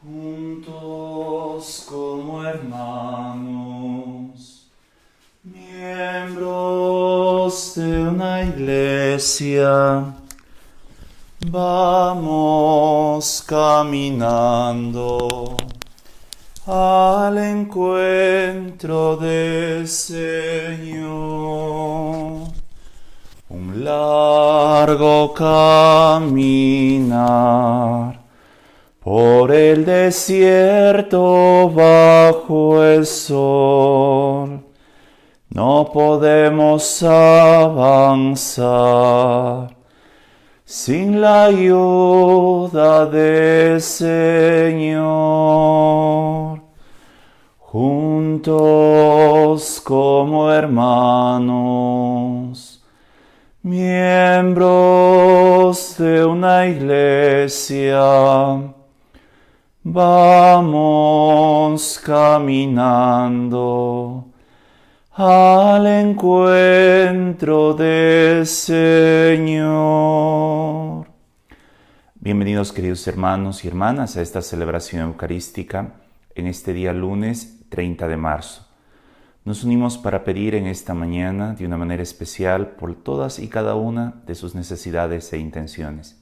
juntos como hermanos, miembros de una iglesia, vamos caminando al encuentro del Señor. Un largo caminar por el desierto bajo el sol. No podemos avanzar sin la ayuda del Señor. Juntos como hermanos, miembros de una iglesia, vamos caminando al encuentro del Señor. Bienvenidos, queridos hermanos y hermanas, a esta celebración eucarística en este día lunes 30 de marzo. Nos unimos para pedir en esta mañana de una manera especial por todas y cada una de sus necesidades e intenciones.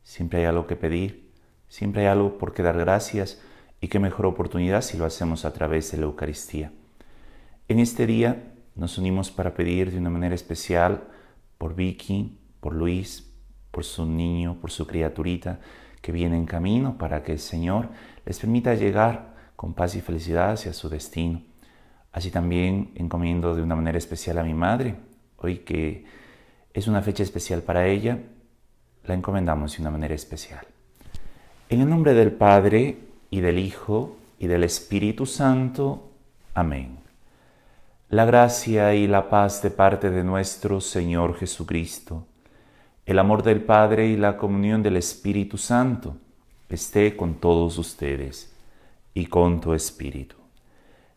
Siempre hay algo que pedir, siempre hay algo por que dar gracias, y qué mejor oportunidad si lo hacemos a través de la Eucaristía. En este día nos unimos para pedir de una manera especial por Vicky, por Luis, por su niño, por su criaturita que viene en camino, para que el Señor les permita llegar con paz y felicidad hacia su destino. Así también encomiendo de una manera especial a mi madre, hoy que es una fecha especial para ella, la encomendamos de una manera especial. En el nombre del Padre, y del Hijo, y del Espíritu Santo. Amén. La gracia y la paz de parte de nuestro Señor Jesucristo, el amor del Padre y la comunión del Espíritu Santo esté con todos ustedes y con tu espíritu.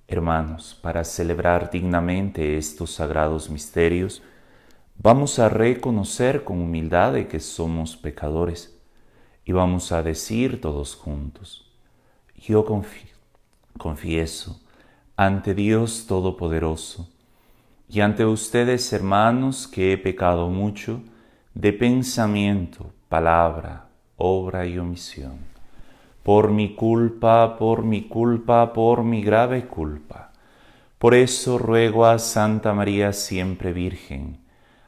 Hermanos, para celebrar dignamente estos sagrados misterios, vamos a reconocer con humildad de que somos pecadores y vamos a decir todos juntos: yo confieso ante Dios Todopoderoso y ante ustedes, hermanos, que he pecado mucho de pensamiento, palabra, obra y omisión. Por mi culpa, por mi grave culpa. Por eso ruego a Santa María siempre Virgen,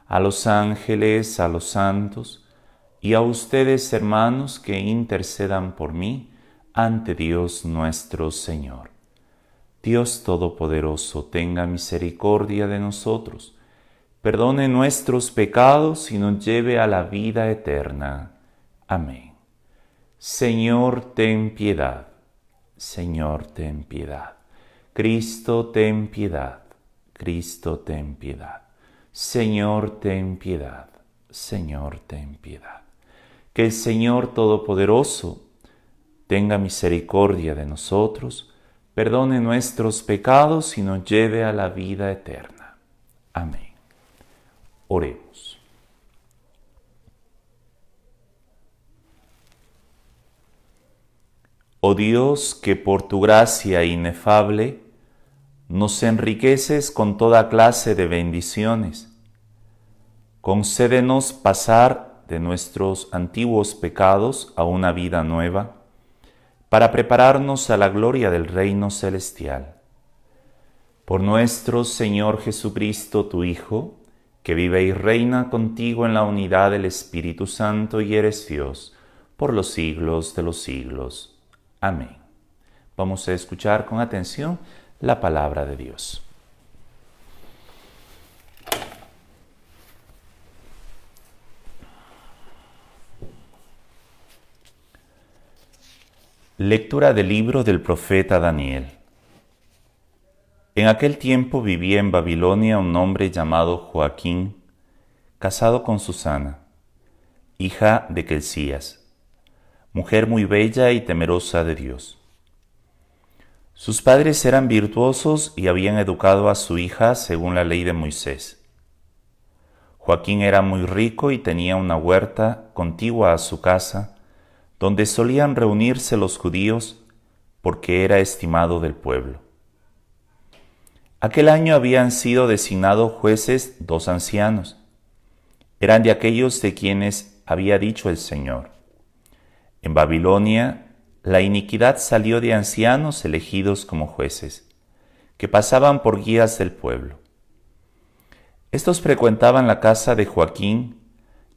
a los ángeles, a los santos, y a ustedes, hermanos, que intercedan por mí ante Dios nuestro Señor. Dios Todopoderoso, tenga misericordia de nosotros, perdone nuestros pecados y nos lleve a la vida eterna. Amén. Señor, ten piedad. Señor, ten piedad. Cristo, ten piedad. Cristo, ten piedad. Señor, ten piedad. Señor, ten piedad. Que el Señor Todopoderoso tenga misericordia de nosotros, perdone nuestros pecados y nos lleve a la vida eterna. Amén. Oremos. Oh Dios, que por tu gracia inefable nos enriqueces con toda clase de bendiciones, concédenos pasar de nuestros antiguos pecados a una vida nueva, para prepararnos a la gloria del reino celestial. Por nuestro Señor Jesucristo, tu Hijo, que vive y reina contigo en la unidad del Espíritu Santo y eres Dios, por los siglos de los siglos. Amén. Vamos a escuchar con atención la palabra de Dios. Lectura del libro del profeta Daniel. En aquel tiempo vivía en Babilonia un hombre llamado Joaquín, casado con Susana, hija de Kelcías, mujer muy bella y temerosa de Dios. Sus padres eran virtuosos y habían educado a su hija según la ley de Moisés. Joaquín era muy rico y tenía una huerta contigua a su casa, donde solían reunirse los judíos porque era estimado del pueblo. Aquel año habían sido designados jueces 2 ancianos. Eran de aquellos de quienes había dicho el Señor: en Babilonia la iniquidad salió de ancianos elegidos como jueces, que pasaban por guías del pueblo. Estos frecuentaban la casa de Joaquín,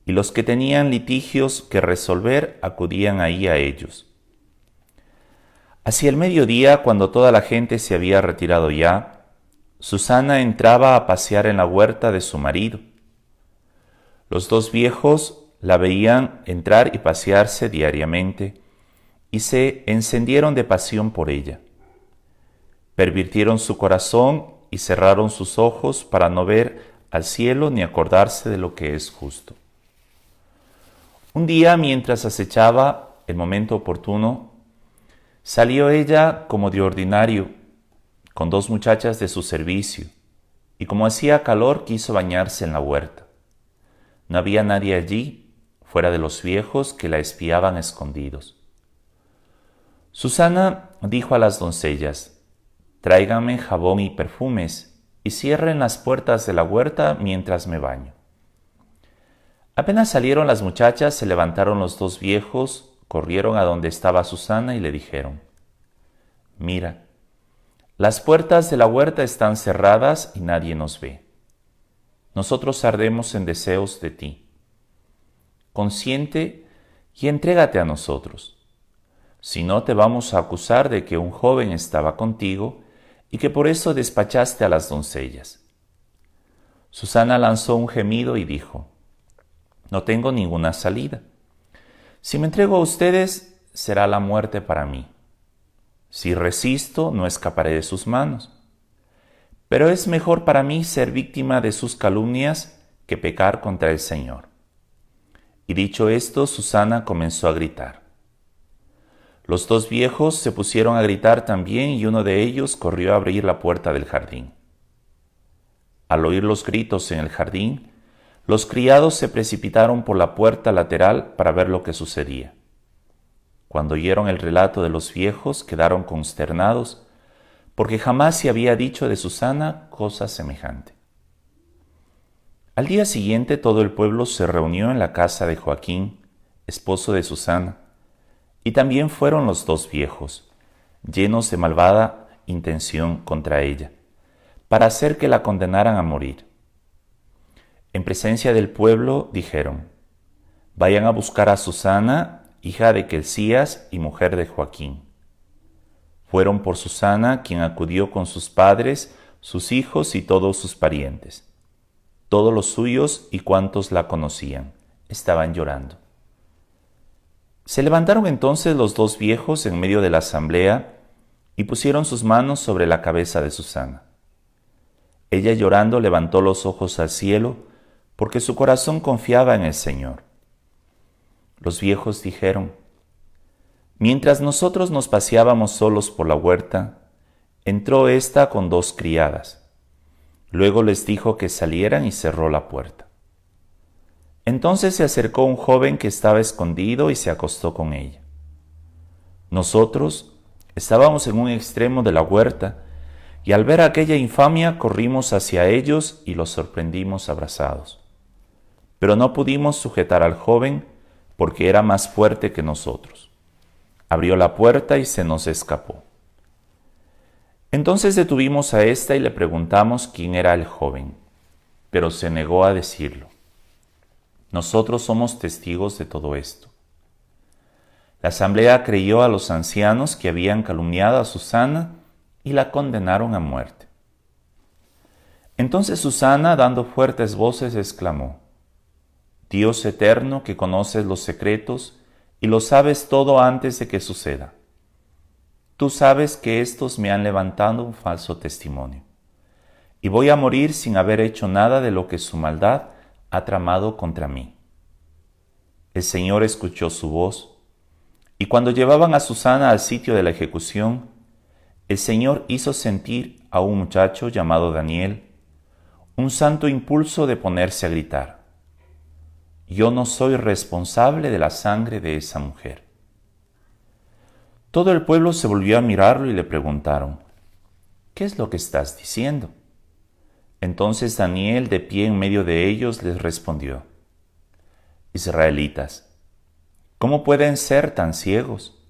y los que tenían litigios que resolver acudían ahí a ellos. Hacia el mediodía, cuando toda la gente se había retirado ya, Susana entraba a pasear en la huerta de su marido. Los 2 viejos la veían entrar y pasearse diariamente, y se encendieron de pasión por ella. Pervirtieron su corazón y cerraron sus ojos para no ver al cielo ni acordarse de lo que es justo. Un día, mientras acechaba el momento oportuno, salió ella como de ordinario, con 2 muchachas de su servicio, y como hacía calor quiso bañarse en la huerta. No había nadie allí, fuera de los viejos que la espiaban escondidos. Susana dijo a las doncellas: «Tráiganme jabón y perfumes, y cierren las puertas de la huerta mientras me baño». Apenas salieron las muchachas, se levantaron los 2 viejos, corrieron a donde estaba Susana y le dijeron: «Mira, las puertas de la huerta están cerradas y nadie nos ve. Nosotros ardemos en deseos de ti. Consiente y entrégate a nosotros. Si no, te vamos a acusar de que un joven estaba contigo y que por eso despachaste a las doncellas». Susana lanzó un gemido y dijo: «No tengo ninguna salida. Si me entrego a ustedes, será la muerte para mí. Si resisto, no escaparé de sus manos. Pero es mejor para mí ser víctima de sus calumnias que pecar contra el Señor». Y dicho esto, Susana comenzó a gritar. Los 2 viejos se pusieron a gritar también, y uno de ellos corrió a abrir la puerta del jardín. Al oír los gritos en el jardín, los criados se precipitaron por la puerta lateral para ver lo que sucedía. Cuando oyeron el relato de los viejos, quedaron consternados, porque jamás se había dicho de Susana cosa semejante. Al día siguiente todo el pueblo se reunió en la casa de Joaquín, esposo de Susana, y también fueron los 2 viejos, llenos de malvada intención contra ella, para hacer que la condenaran a morir. En presencia del pueblo dijeron: «Vayan a buscar a Susana, hija de Quelcías y mujer de Joaquín». Fueron por Susana, quien acudió con sus padres, sus hijos y todos sus parientes. Todos los suyos y cuantos la conocían estaban llorando. Se levantaron entonces los 2 viejos en medio de la asamblea y pusieron sus manos sobre la cabeza de Susana. Ella, llorando, levantó los ojos al cielo, porque su corazón confiaba en el Señor. Los viejos dijeron: «Mientras nosotros nos paseábamos solos por la huerta, entró ésta con 2 criadas. Luego les dijo que salieran y cerró la puerta. Entonces se acercó un joven que estaba escondido y se acostó con ella. Nosotros estábamos en un extremo de la huerta, y al ver aquella infamia corrimos hacia ellos y los sorprendimos abrazados. Pero no pudimos sujetar al joven porque era más fuerte que nosotros. Abrió la puerta y se nos escapó. Entonces detuvimos a ésta y le preguntamos quién era el joven, pero se negó a decirlo. Nosotros somos testigos de todo esto». La asamblea creyó a los ancianos que habían calumniado a Susana y la condenaron a muerte. Entonces Susana, dando fuertes voces, exclamó: «Dios eterno, que conoces los secretos y lo sabes todo antes de que suceda. Tú sabes que estos me han levantado un falso testimonio, y voy a morir sin haber hecho nada de lo que su maldad ha tramado contra mí». El Señor escuchó su voz, y cuando llevaban a Susana al sitio de la ejecución, el Señor hizo sentir a un muchacho llamado Daniel un santo impulso de ponerse a gritar: «Yo no soy responsable de la sangre de esa mujer». Todo el pueblo se volvió a mirarlo y le preguntaron: ¿qué es lo que estás diciendo? Entonces Daniel, de pie en medio de ellos, les respondió: Israelitas, ¿cómo pueden ser tan ciegos?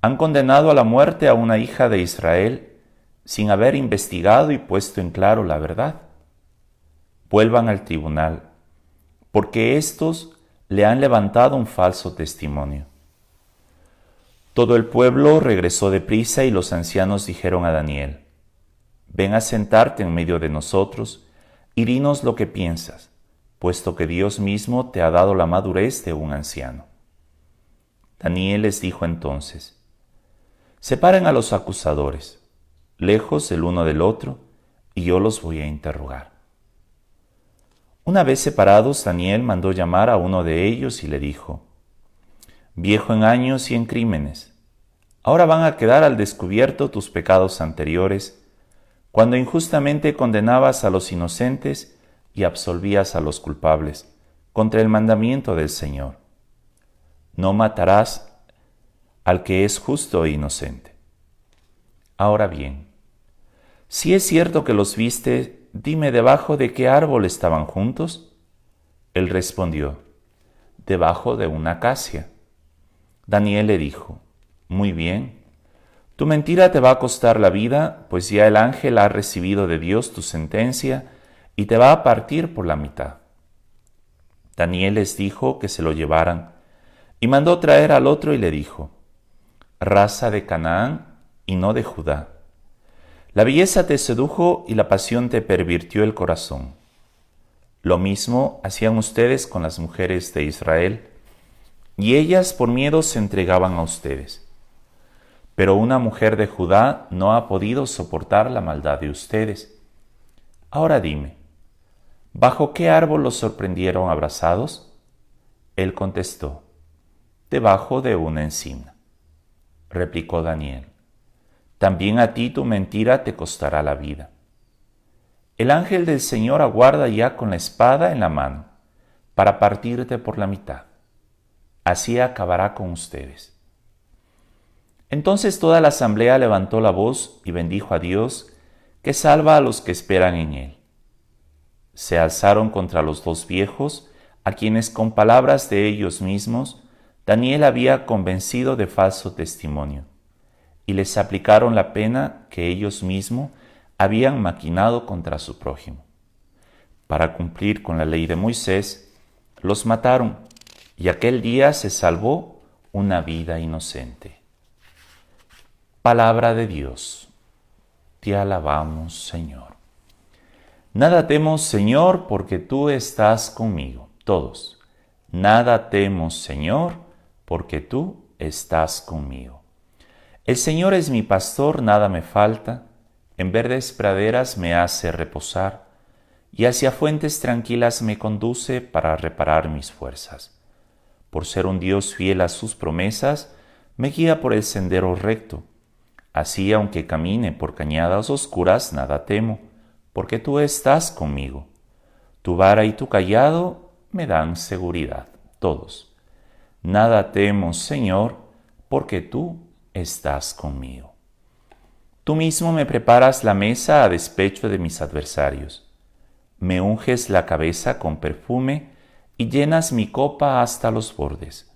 Han condenado a la muerte a una hija de Israel sin haber investigado y puesto en claro la verdad. Vuelvan al tribunal, porque éstos le han levantado un falso testimonio. Todo el pueblo regresó deprisa y los ancianos dijeron a Daniel: ven a sentarte en medio de nosotros y dinos lo que piensas, puesto que Dios mismo te ha dado la madurez de un anciano. Daniel les dijo entonces: separen a los acusadores, lejos el uno del otro, y yo los voy a interrogar. Una vez separados, Daniel mandó llamar a uno de ellos y le dijo: viejo en años y en crímenes, ahora van a quedar al descubierto tus pecados anteriores, cuando injustamente condenabas a los inocentes y absolvías a los culpables, contra el mandamiento del Señor. No matarás al que es justo e inocente. Ahora bien, si es cierto que los viste, dime debajo de qué árbol estaban juntos. Él respondió: debajo de una acacia. Daniel le dijo: muy bien, tu mentira te va a costar la vida, pues ya el ángel ha recibido de Dios tu sentencia y te va a partir por la mitad. Daniel les dijo que se lo llevaran y mandó traer al otro y le dijo: raza de Canaán y no de Judá. La belleza te sedujo y la pasión te pervirtió el corazón. Lo mismo hacían ustedes con las mujeres de Israel, y ellas por miedo se entregaban a ustedes. Pero una mujer de Judá no ha podido soportar la maldad de ustedes. Ahora dime, ¿bajo qué árbol los sorprendieron abrazados? Él contestó: debajo de una encina. Replicó Daniel: también a ti tu mentira te costará la vida. El ángel del Señor aguarda ya con la espada en la mano, para partirte por la mitad. Así acabará con ustedes. Entonces toda la asamblea levantó la voz y bendijo a Dios, que salva a los que esperan en Él. Se alzaron contra los dos viejos, a quienes con palabras de ellos mismos Daniel había convencido de falso testimonio, y les aplicaron la pena que ellos mismos habían maquinado contra su prójimo. Para cumplir con la ley de Moisés, los mataron, y aquel día se salvó una vida inocente. Palabra de Dios. Te alabamos, Señor. Nada temo, Señor, porque tú estás conmigo. Todos. Nada temo, Señor, porque tú estás conmigo. El Señor es mi pastor, nada me falta. En verdes praderas me hace reposar, y hacia fuentes tranquilas me conduce para reparar mis fuerzas. Por ser un Dios fiel a sus promesas, me guía por el sendero recto. Así, aunque camine por cañadas oscuras, nada temo, porque tú estás conmigo. Tu vara y tu cayado me dan seguridad. Todos. Nada temo, Señor, porque tú estás conmigo. Tú mismo me preparas la mesa a despecho de mis adversarios. Me unges la cabeza con perfume y llenas mi copa hasta los bordes.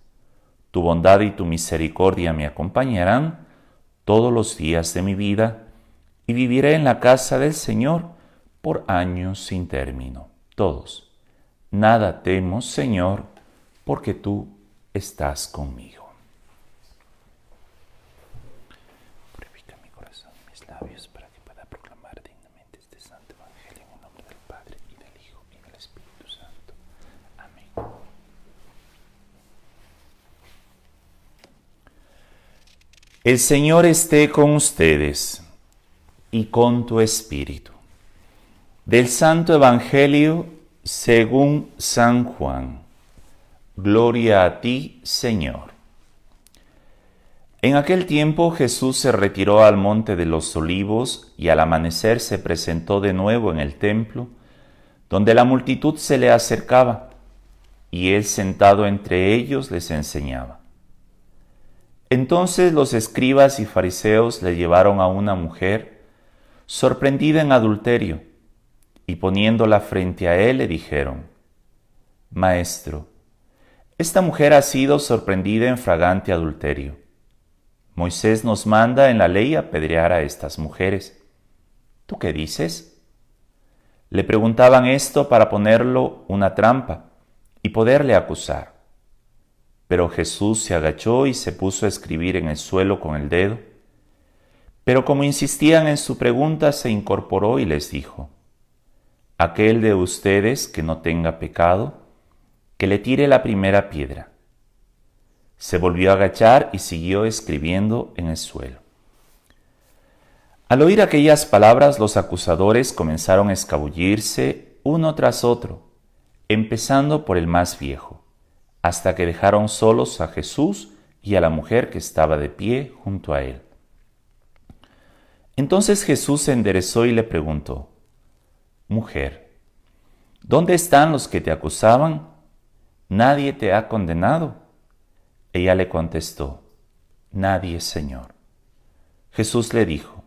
Tu bondad y tu misericordia me acompañarán todos los días de mi vida, y viviré en la casa del Señor por años sin término. Todos. Nada temo, Señor, porque tú estás conmigo. Purifica mi corazón y mis labios para que pueda proclamar dignamente este santo evangelio en el nombre del Padre, y del Hijo, y del Espíritu Santo. Amén. El Señor esté con ustedes y con tu espíritu. Del Santo Evangelio según San Juan. Gloria a ti, Señor. En aquel tiempo Jesús se retiró al monte de los Olivos y al amanecer se presentó de nuevo en el templo, donde la multitud se le acercaba, y él sentado entre ellos les enseñaba. Entonces los escribas y fariseos le llevaron a una mujer sorprendida en adulterio, y poniéndola frente a él le dijeron: Maestro, esta mujer ha sido sorprendida en flagrante adulterio. Moisés nos manda en la ley apedrear a estas mujeres. ¿Tú qué dices? Le preguntaban esto para ponerlo una trampa y poderle acusar. Pero Jesús se agachó y se puso a escribir en el suelo con el dedo. Pero como insistían en su pregunta, se incorporó y les dijo: Aquel de ustedes que no tenga pecado, que le tire la primera piedra. Se volvió a agachar y siguió escribiendo en el suelo. Al oír aquellas palabras, los acusadores comenzaron a escabullirse uno tras otro, empezando por el más viejo, hasta que dejaron solos a Jesús y a la mujer que estaba de pie junto a él. Entonces Jesús se enderezó y le preguntó: Mujer, ¿dónde están los que te acusaban? ¿Nadie te ha condenado? Ella le contestó: Nadie, Señor. Jesús le dijo: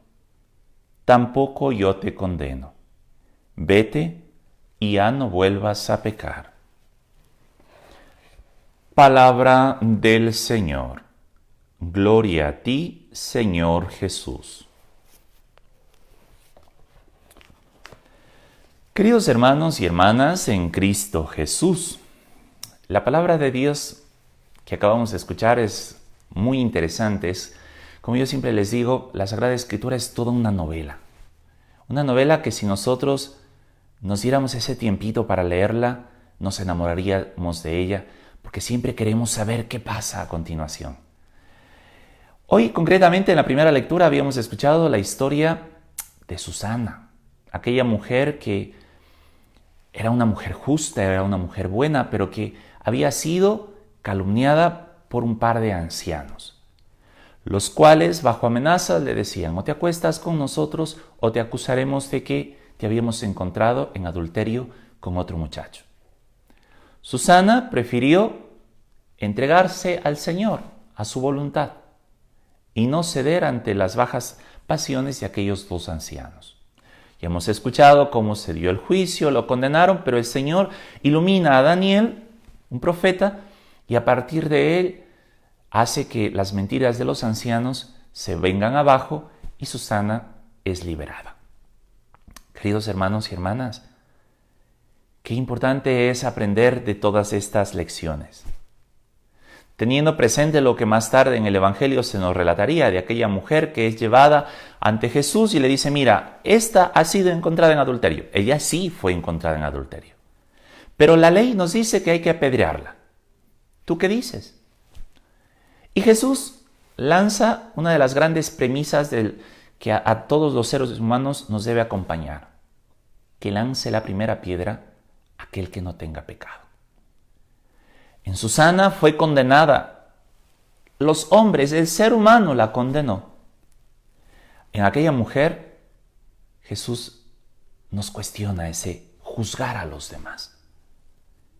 Tampoco yo te condeno. Vete y ya no vuelvas a pecar. Palabra del Señor. Gloria a ti, Señor Jesús. Queridos hermanos y hermanas en Cristo Jesús, la palabra de Dios que acabamos de escuchar es muy interesante. Como yo siempre les digo, la Sagrada Escritura es toda una novela. Una novela que si nosotros nos diéramos ese tiempito para leerla, nos enamoraríamos de ella, porque siempre queremos saber qué pasa a continuación. Hoy, concretamente, en la primera lectura habíamos escuchado la historia de Susana, aquella mujer que era una mujer justa, era una mujer buena, pero que había sido calumniada por un par de ancianos, los cuales, bajo amenazas, le decían: o te acuestas con nosotros o te acusaremos de que te habíamos encontrado en adulterio con otro muchacho. Susana prefirió entregarse al Señor, a su voluntad, y no ceder ante las bajas pasiones de aquellos dos ancianos. Ya hemos escuchado cómo se dio el juicio, lo condenaron, pero el Señor ilumina a Daniel, un profeta, y a partir de él hace que las mentiras de los ancianos se vengan abajo y Susana es liberada. Queridos hermanos y hermanas, qué importante es aprender de todas estas lecciones. Teniendo presente lo que más tarde en el Evangelio se nos relataría de aquella mujer que es llevada ante Jesús y le dice: mira, esta ha sido encontrada en adulterio. Ella sí fue encontrada en adulterio. Pero la ley nos dice que hay que apedrearla. ¿Tú qué dices? Y Jesús lanza una de las grandes premisas que a todos los seres humanos nos debe acompañar: que lance la primera piedra aquel que no tenga pecado. En Susana fue condenada. Los hombres, el ser humano la condenó. En aquella mujer, Jesús nos cuestiona ese juzgar a los demás.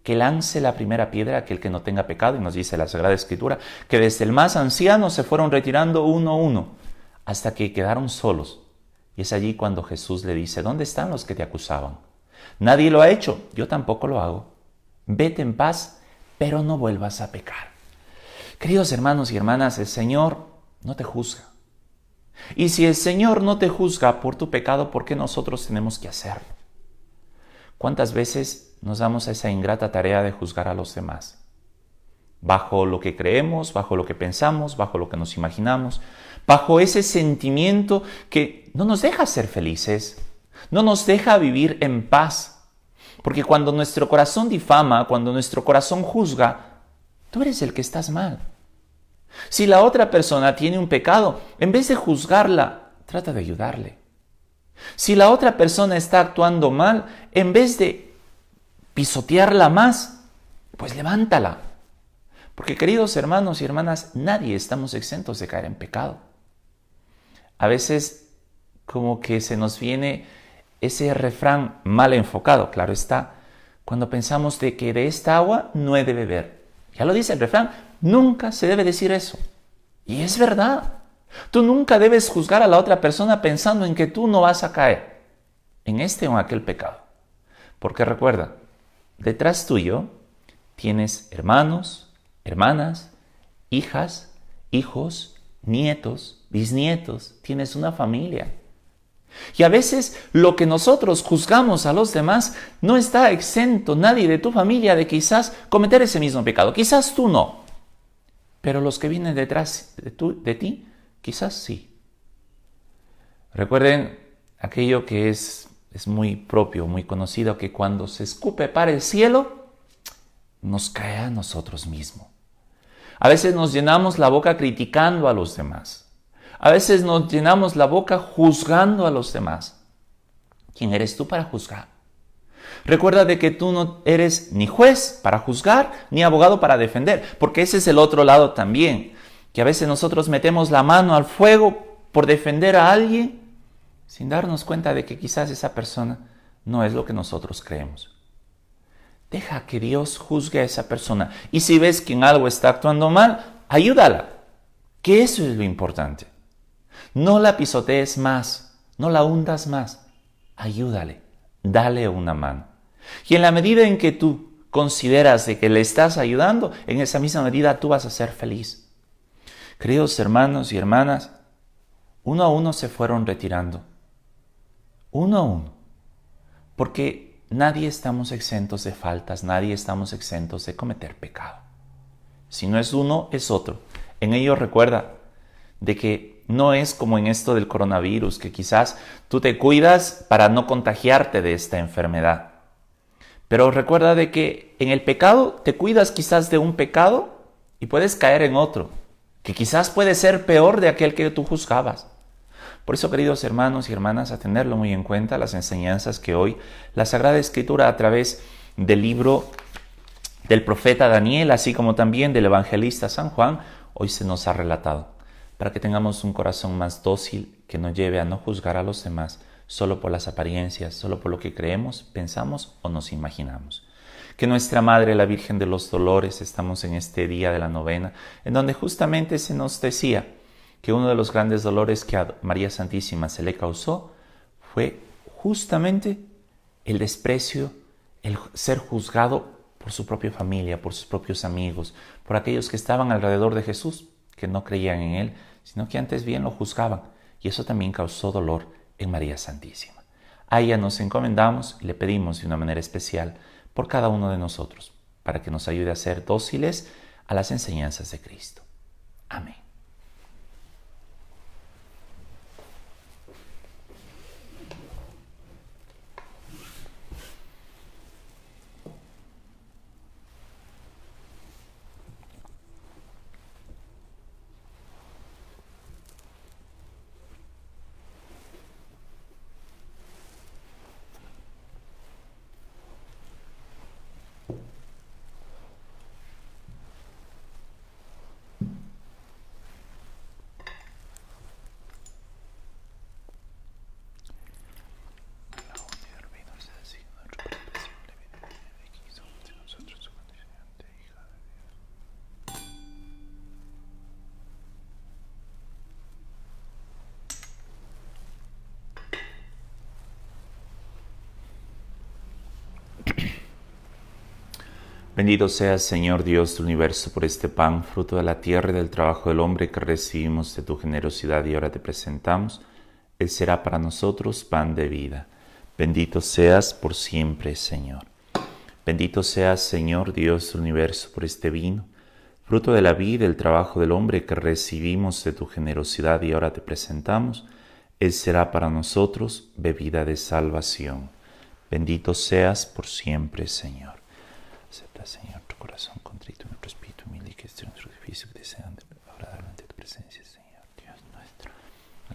Que lance la primera piedra aquel que no tenga pecado, y nos dice la Sagrada Escritura que desde el más anciano se fueron retirando uno a uno hasta que quedaron solos. Y es allí cuando Jesús le dice: ¿dónde están los que te acusaban? Nadie lo ha hecho, yo tampoco lo hago. Vete en paz, pero no vuelvas a pecar. Queridos hermanos y hermanas, el Señor no te juzga. Y si el Señor no te juzga por tu pecado, ¿por qué nosotros tenemos que hacerlo? ¿Cuántas veces nos damos a esa ingrata tarea de juzgar a los demás? Bajo lo que creemos, bajo lo que pensamos, bajo lo que nos imaginamos, bajo ese sentimiento que no nos deja ser felices, no nos deja vivir en paz. Porque cuando nuestro corazón difama, cuando nuestro corazón juzga, tú eres el que estás mal. Si la otra persona tiene un pecado, en vez de juzgarla, trata de ayudarle. Si la otra persona está actuando mal, en vez de pisotearla más, pues levántala. Porque, queridos hermanos y hermanas, nadie estamos exentos de caer en pecado. A veces como que se nos viene ese refrán mal enfocado, claro está, cuando pensamos de que de esta agua no he de beber. Ya lo dice el refrán, nunca se debe decir eso. Y es verdad. Tú nunca debes juzgar a la otra persona pensando en que tú no vas a caer en este o en aquel pecado. Porque recuerda, detrás tuyo tienes hermanos, hermanas, hijas, hijos, nietos, bisnietos. Tienes una familia. Y a veces lo que nosotros juzgamos a los demás no está exento nadie de tu familia de quizás cometer ese mismo pecado. Quizás tú no, pero los que vienen detrás de ti, quizás sí. Recuerden aquello que es muy propio, muy conocido, que cuando se escupe para el cielo, nos cae a nosotros mismos. A veces nos llenamos la boca criticando a los demás. A veces nos llenamos la boca juzgando a los demás. ¿Quién eres tú para juzgar? Recuerda de que tú no eres ni juez para juzgar, ni abogado para defender, porque ese es el otro lado también, que a veces nosotros metemos la mano al fuego por defender a alguien sin darnos cuenta de que quizás esa persona no es lo que nosotros creemos. Deja que Dios juzgue a esa persona, y si ves que en algo está actuando mal, ayúdala, que eso es lo importante. No la pisotees más, no la hundas más. Ayúdale, dale una mano. Y en la medida en que tú consideras de que le estás ayudando, en esa misma medida tú vas a ser feliz. Queridos hermanos y hermanas, uno a uno se fueron retirando. Uno a uno. Porque nadie estamos exentos de faltas, nadie estamos exentos de cometer pecado. Si no es uno, es otro. En ello recuerda de que no es como en esto del coronavirus, que quizás tú te cuidas para no contagiarte de esta enfermedad. Pero recuerda de que en el pecado te cuidas quizás de un pecado y puedes caer en otro, que quizás puede ser peor de aquel que tú juzgabas. Por eso, queridos hermanos y hermanas, a tenerlo muy en cuenta las enseñanzas que hoy la Sagrada Escritura a través del libro del profeta Daniel, así como también del evangelista San Juan, hoy se nos ha relatado, para que tengamos un corazón más dócil que nos lleve a no juzgar a los demás solo por las apariencias, solo por lo que creemos, pensamos o nos imaginamos. Que nuestra Madre, la Virgen de los Dolores, estamos en este día de la novena, en donde justamente se nos decía que uno de los grandes dolores que a María Santísima se le causó fue justamente el desprecio, el ser juzgado por su propia familia, por sus propios amigos, por aquellos que estaban alrededor de Jesús, que no creían en Él, sino que antes bien lo juzgaban. Y eso también causó dolor en María Santísima. A ella nos encomendamos y le pedimos de una manera especial por cada uno de nosotros, para que nos ayude a ser dóciles a las enseñanzas de Cristo. Amén. Bendito seas, Señor Dios del universo, por este pan, fruto de la tierra y del trabajo del hombre que recibimos de tu generosidad y ahora te presentamos. Él será para nosotros pan de vida. Bendito seas por siempre, Señor. Bendito seas, Señor Dios del universo, por este vino, fruto de la vida y del trabajo del hombre que recibimos de tu generosidad y ahora te presentamos. Él será para nosotros bebida de salvación. Bendito seas por siempre, Señor. Acepta, Señor, tu corazón contrito, nuestro espíritu humilde, que este nuestro sacrificio que desean agradar ante tu presencia, Señor, Dios nuestro.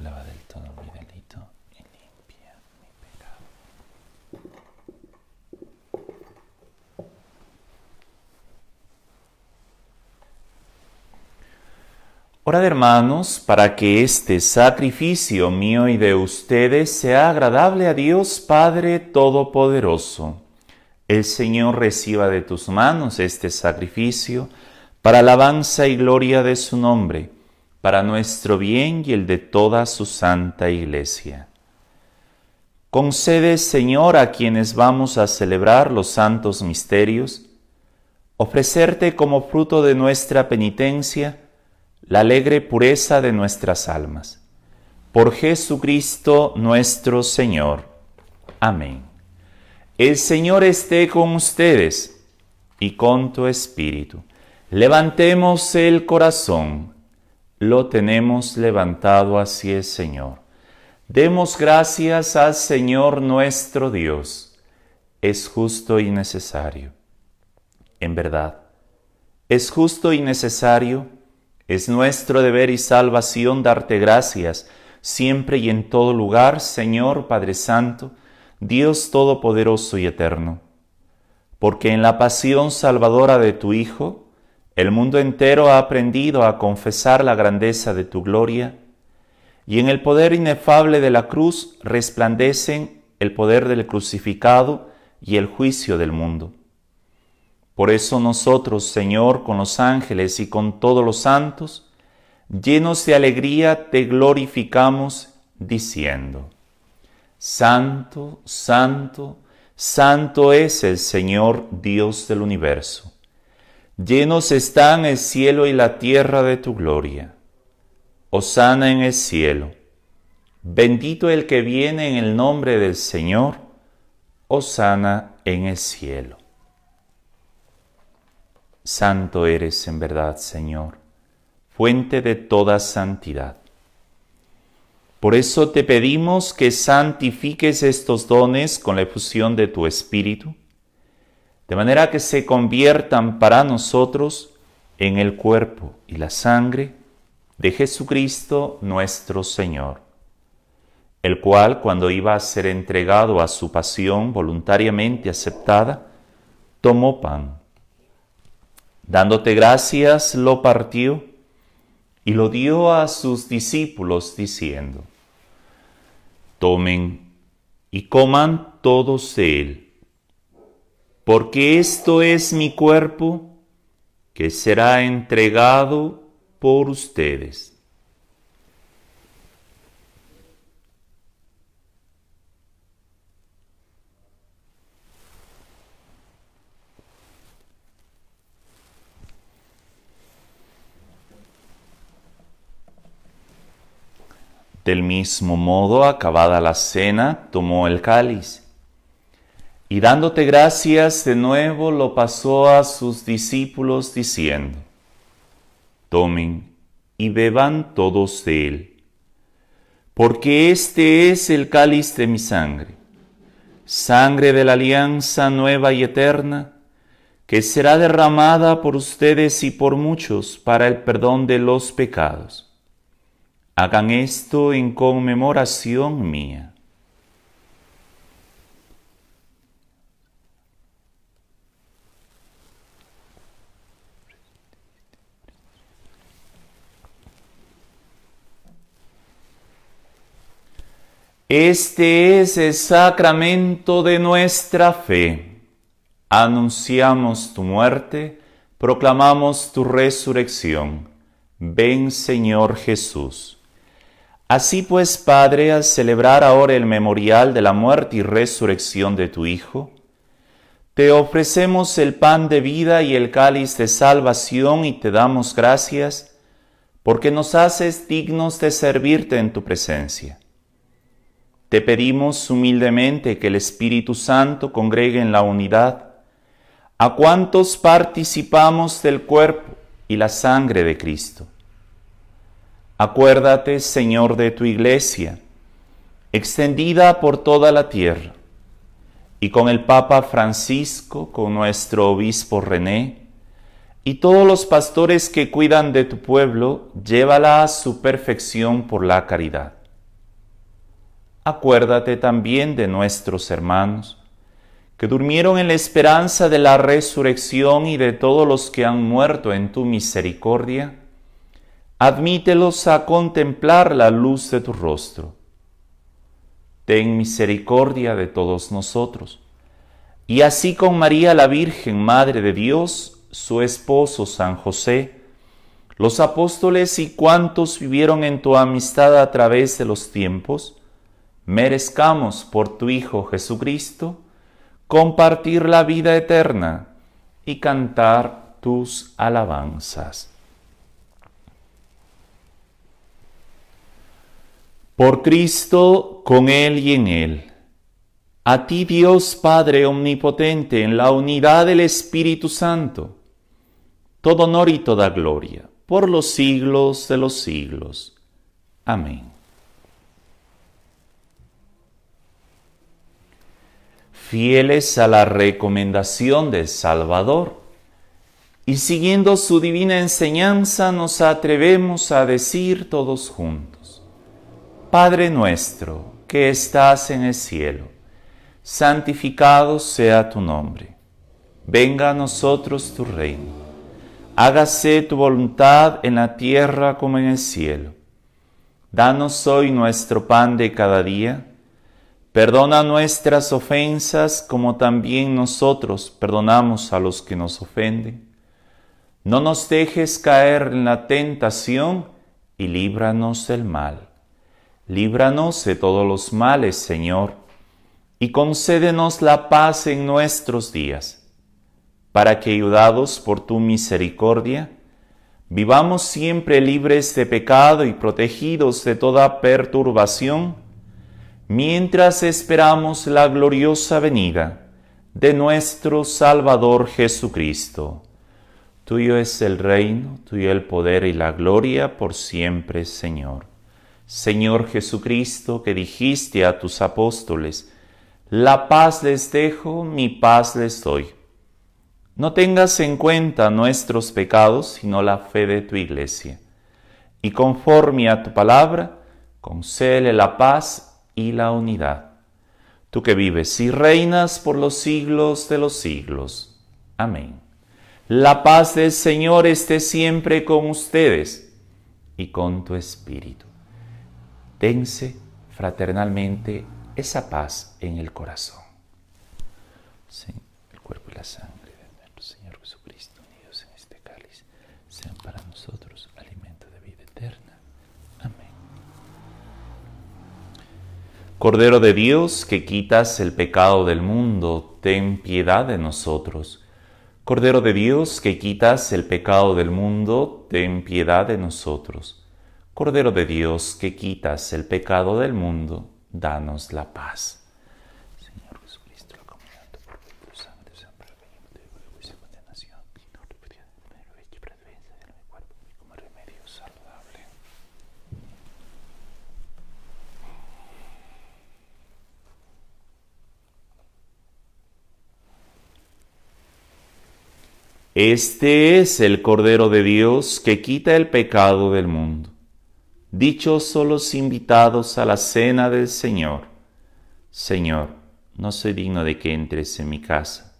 Lava del todo mi delito y limpia mi pecado. Orad, hermanos, para que este sacrificio mío y de ustedes sea agradable a Dios Padre Todopoderoso. El Señor reciba de tus manos este sacrificio para alabanza y gloria de su nombre, para nuestro bien y el de toda su santa Iglesia. Concede, Señor, a quienes vamos a celebrar los santos misterios, ofrecerte como fruto de nuestra penitencia la alegre pureza de nuestras almas. Por Jesucristo nuestro Señor. Amén. El Señor esté con ustedes y con tu espíritu. Levantemos el corazón. Lo tenemos levantado hacia el Señor. Demos gracias al Señor nuestro Dios. Es justo y necesario. En verdad, es justo y necesario, es nuestro deber y salvación darte gracias siempre y en todo lugar, Señor Padre Santo, Dios Todopoderoso y Eterno, porque en la pasión salvadora de tu Hijo, el mundo entero ha aprendido a confesar la grandeza de tu gloria, y en el poder inefable de la cruz resplandecen el poder del crucificado y el juicio del mundo. Por eso nosotros, Señor, con los ángeles y con todos los santos, llenos de alegría te glorificamos, diciendo: Santo, santo, santo es el Señor Dios del universo. Llenos están el cielo y la tierra de tu gloria. Hosana en el cielo. Bendito el que viene en el nombre del Señor. Hosana en el cielo. Santo eres en verdad, Señor, fuente de toda santidad. Por eso te pedimos que santifiques estos dones con la efusión de tu Espíritu, de manera que se conviertan para nosotros en el cuerpo y la sangre de Jesucristo nuestro Señor, el cual, cuando iba a ser entregado a su pasión voluntariamente aceptada, tomó pan. Dándote gracias, lo partió y lo dio a sus discípulos, diciendo: Tomen y coman todos de él, porque esto es mi cuerpo, que será entregado por ustedes. Del mismo modo, acabada la cena, tomó el cáliz, y dándote gracias de nuevo, lo pasó a sus discípulos, diciendo: Tomen y beban todos de él, porque este es el cáliz de mi sangre, sangre de la alianza nueva y eterna, que será derramada por ustedes y por muchos para el perdón de los pecados. Hagan esto en conmemoración mía. Este es el sacramento de nuestra fe. Anunciamos tu muerte, proclamamos tu resurrección. Ven, Señor Jesús. Así pues, Padre, al celebrar ahora el memorial de la muerte y resurrección de tu Hijo, te ofrecemos el pan de vida y el cáliz de salvación y te damos gracias porque nos haces dignos de servirte en tu presencia. Te pedimos humildemente que el Espíritu Santo congregue en la unidad a cuantos participamos del cuerpo y la sangre de Cristo. Acuérdate, Señor, de tu Iglesia, extendida por toda la tierra, y con el Papa Francisco, con nuestro obispo René, y todos los pastores que cuidan de tu pueblo, llévala a su perfección por la caridad. Acuérdate también de nuestros hermanos, que durmieron en la esperanza de la resurrección y de todos los que han muerto en tu misericordia. Admítelos a contemplar la luz de tu rostro. Ten misericordia de todos nosotros, y así con María la Virgen, Madre de Dios, su esposo San José, los apóstoles y cuantos vivieron en tu amistad a través de los tiempos, merezcamos por tu Hijo Jesucristo compartir la vida eterna y cantar tus alabanzas. Por Cristo, con Él y en Él, a ti Dios Padre Omnipotente, en la unidad del Espíritu Santo, todo honor y toda gloria, por los siglos de los siglos. Amén. Fieles a la recomendación del Salvador y siguiendo su divina enseñanza, nos atrevemos a decir todos juntos: Padre nuestro, que estás en el cielo, santificado sea tu nombre. Venga a nosotros tu reino. Hágase tu voluntad en la tierra como en el cielo. Danos hoy nuestro pan de cada día. Perdona nuestras ofensas como también nosotros perdonamos a los que nos ofenden. No nos dejes caer en la tentación y líbranos del mal. Líbranos de todos los males, Señor, y concédenos la paz en nuestros días, para que, ayudados por tu misericordia, vivamos siempre libres de pecado y protegidos de toda perturbación, mientras esperamos la gloriosa venida de nuestro Salvador Jesucristo. Tuyo es el reino, tuyo el poder y la gloria por siempre, Señor. Señor Jesucristo, que dijiste a tus apóstoles: la paz les dejo, mi paz les doy. No tengas en cuenta nuestros pecados, sino la fe de tu Iglesia. Y conforme a tu palabra, concédele la paz y la unidad. Tú que vives y reinas por los siglos de los siglos. Amén. La paz del Señor esté siempre con ustedes y con tu espíritu. Dense fraternalmente esa paz en el corazón. Sí, el cuerpo y la sangre de nuestro Señor Jesucristo, unidos en este cáliz, sean para nosotros alimento de vida eterna. Amén. Cordero de Dios, que quitas el pecado del mundo, ten piedad de nosotros. Cordero de Dios, que quitas el pecado del mundo, ten piedad de nosotros. Cordero de Dios, que quitas el pecado del mundo, danos la paz. Señor Jesucristo, la comunión de tu cuerpo y tu sangre, siempre venimos de juicio y condenación, y no repetir el hecho para defensa de mi cuerpo y como remedio saludable. Este es el Cordero de Dios que quita el pecado del mundo. Dichosos los invitados a la cena del Señor. Señor, no soy digno de que entres en mi casa,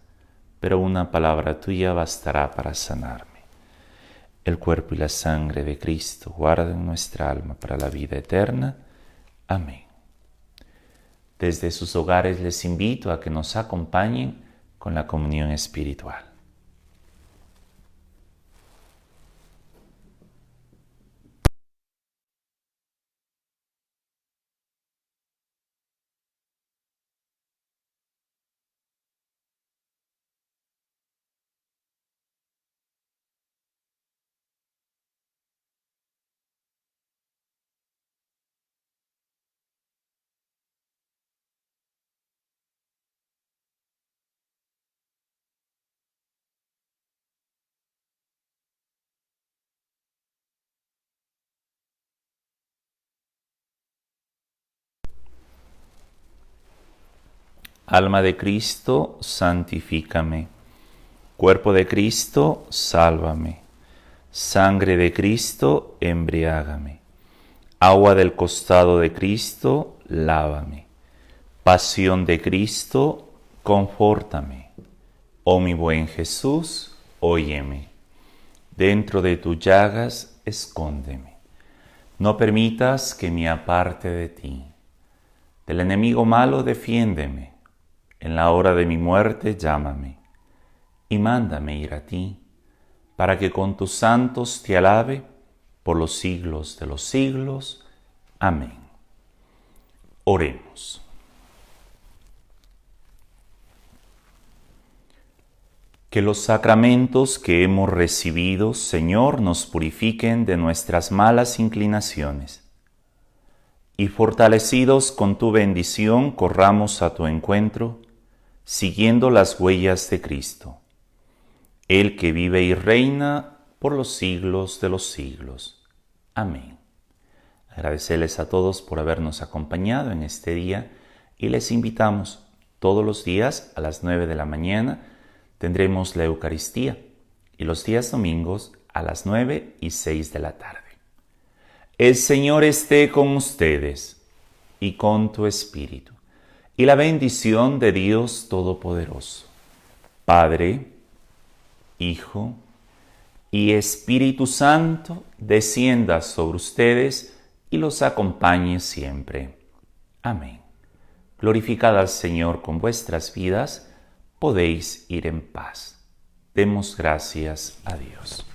pero una palabra tuya bastará para sanarme. El cuerpo y la sangre de Cristo guarden nuestra alma para la vida eterna. Amén. Desde sus hogares les invito a que nos acompañen con la comunión espiritual. Alma de Cristo, santifícame. Cuerpo de Cristo, sálvame. Sangre de Cristo, embriágame. Agua del costado de Cristo, lávame. Pasión de Cristo, confórtame. Oh mi buen Jesús, óyeme. Dentro de tus llagas, escóndeme. No permitas que me aparte de ti. Del enemigo malo, defiéndeme. En la hora de mi muerte, llámame. Y mándame ir a ti, para que con tus santos te alabe por los siglos de los siglos. Amén. Oremos. Que los sacramentos que hemos recibido, Señor, nos purifiquen de nuestras malas inclinaciones, y fortalecidos con tu bendición corramos a tu encuentro, siguiendo las huellas de Cristo, el que vive y reina por los siglos de los siglos. Amén. Agradecerles a todos por habernos acompañado en este día y les invitamos todos los días a las 9 de la mañana. Tendremos la Eucaristía y los días domingos a las 9 y 6 de la tarde. El Señor esté con ustedes y con tu espíritu. Y la bendición de Dios Todopoderoso, Padre, Hijo y Espíritu Santo, descienda sobre ustedes y los acompañe siempre. Amén. Glorificad al Señor con vuestras vidas. Podéis ir en paz. Demos gracias a Dios.